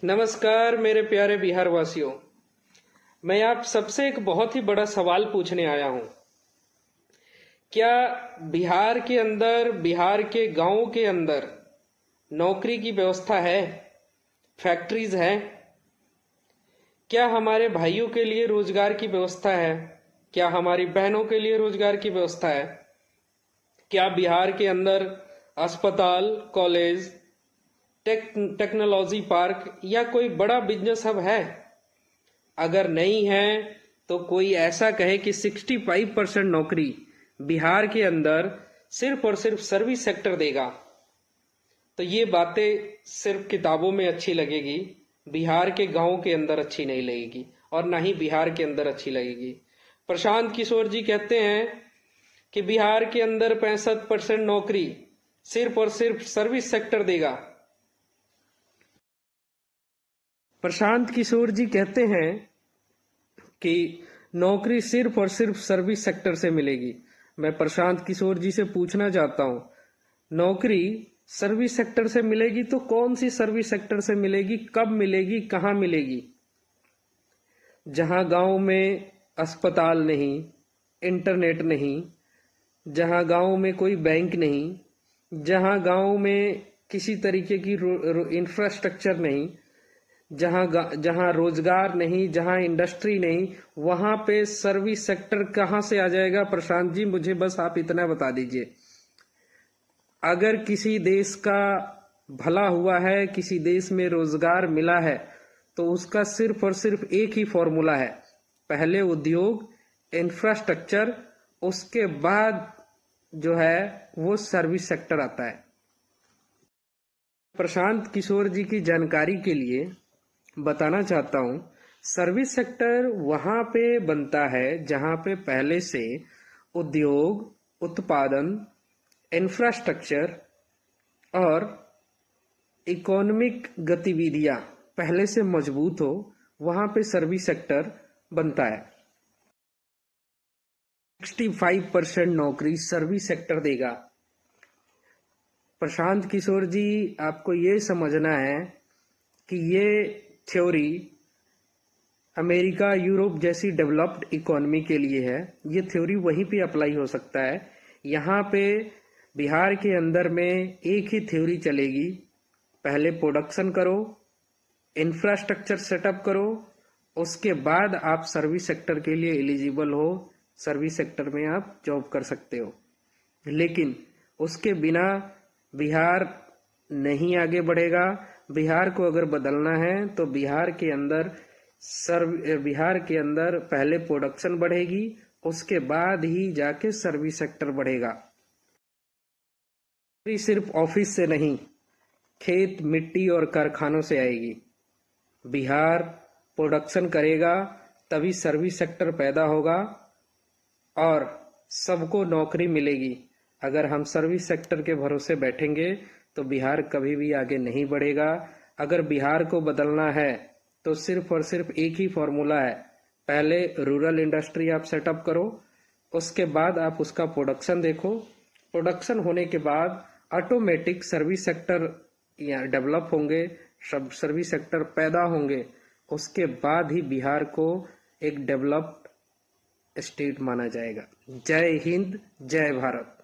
नमस्कार मेरे प्यारे बिहार वासियों। मैं आप सबसे एक बहुत ही बड़ा सवाल पूछने आया हूं। क्या बिहार के अंदर, बिहार के गांवों के अंदर नौकरी की व्यवस्था है? फैक्ट्रीज हैं? क्या हमारे भाइयों के लिए रोजगार की व्यवस्था है? क्या हमारी बहनों के लिए रोजगार की व्यवस्था है? क्या बिहार के अंदर अस्पताल, कॉलेज, टेक्नोलॉजी पार्क या कोई बड़ा बिजनेस हब है? अगर नहीं है तो कोई ऐसा कहे कि 65% नौकरी बिहार के अंदर सिर्फ और सिर्फ सर्विस सेक्टर देगा, तो ये बातें सिर्फ किताबों में अच्छी लगेगी, बिहार के गांवों के अंदर अच्छी नहीं लगेगी और ना ही बिहार के अंदर अच्छी लगेगी। प्रशांत किशोर जी कहते हैं कि बिहार के अंदर 65% नौकरी सिर्फ और सिर्फ सर्विस सेक्टर देगा। प्रशांत किशोर जी कहते हैं कि नौकरी सिर्फ और सिर्फ सर्विस सेक्टर से मिलेगी। मैं प्रशांत किशोर जी से पूछना चाहता हूं, नौकरी सर्विस सेक्टर से मिलेगी तो कौन सी सर्विस सेक्टर से मिलेगी, कब मिलेगी, कहां मिलेगी? जहां गांव में अस्पताल नहीं, इंटरनेट नहीं, जहां गांव में कोई बैंक नहीं, जहां गांव में किसी तरीके की इंफ्रास्ट्रक्चर नहीं, जहां रोजगार नहीं, जहां इंडस्ट्री नहीं, वहां पे सर्विस सेक्टर कहां से आ जाएगा? प्रशांत जी, मुझे बस आप इतना बता दीजिए। अगर किसी देश का भला हुआ है, किसी देश में रोजगार मिला है, तो उसका सिर्फ और सिर्फ एक ही फॉर्मूला है, पहले उद्योग, इंफ्रास्ट्रक्चर, उसके बाद जो है वो सर्विस सेक्टर आता है। प्रशांत किशोर जी की जानकारी के लिए बताना चाहता हूं, सर्विस सेक्टर वहां पे बनता है जहां पे पहले से उद्योग, उत्पादन, इंफ्रास्ट्रक्चर और इकोनॉमिक गतिविधियां पहले से मजबूत हो, वहां पे सर्विस सेक्टर बनता है। 65% नौकरी सर्विस सेक्टर देगा। प्रशांत किशोर जी, आपको ये समझना है कि ये थ्योरी अमेरिका, यूरोप जैसी डेवलप्ड इकोनॉमी के लिए है। ये थ्योरी वहीं पे अप्लाई हो सकता है। यहाँ पे बिहार के अंदर में एक ही थ्योरी चलेगी, पहले प्रोडक्शन करो, इंफ्रास्ट्रक्चर सेटअप करो, उसके बाद आप सर्विस सेक्टर के लिए एलिजिबल हो, सर्विस सेक्टर में आप जॉब कर सकते हो। लेकिन उसके बिना बिहार नहीं आगे बढ़ेगा। बिहार को अगर बदलना है तो बिहार के अंदर पहले प्रोडक्शन बढ़ेगी, उसके बाद ही जाके सर्विस सेक्टर बढ़ेगा। सिर्फ ऑफिस से नहीं, खेत, मिट्टी और कारखानों से आएगी। बिहार प्रोडक्शन करेगा तभी सर्विस सेक्टर पैदा होगा और सबको नौकरी मिलेगी। अगर हम सर्विस सेक्टर के भरोसे बैठेंगे तो बिहार कभी भी आगे नहीं बढ़ेगा। अगर बिहार को बदलना है तो सिर्फ और सिर्फ एक ही फॉर्मूला है, पहले रूरल इंडस्ट्री आप सेटअप करो, उसके बाद आप उसका प्रोडक्शन देखो, प्रोडक्शन होने के बाद ऑटोमेटिक सर्विस सेक्टर या डेवलप होंगे, सर्विस सेक्टर पैदा होंगे, उसके बाद ही बिहार को एक डेवलप्ड स्टेट माना जाएगा। जय हिंद, जय भारत।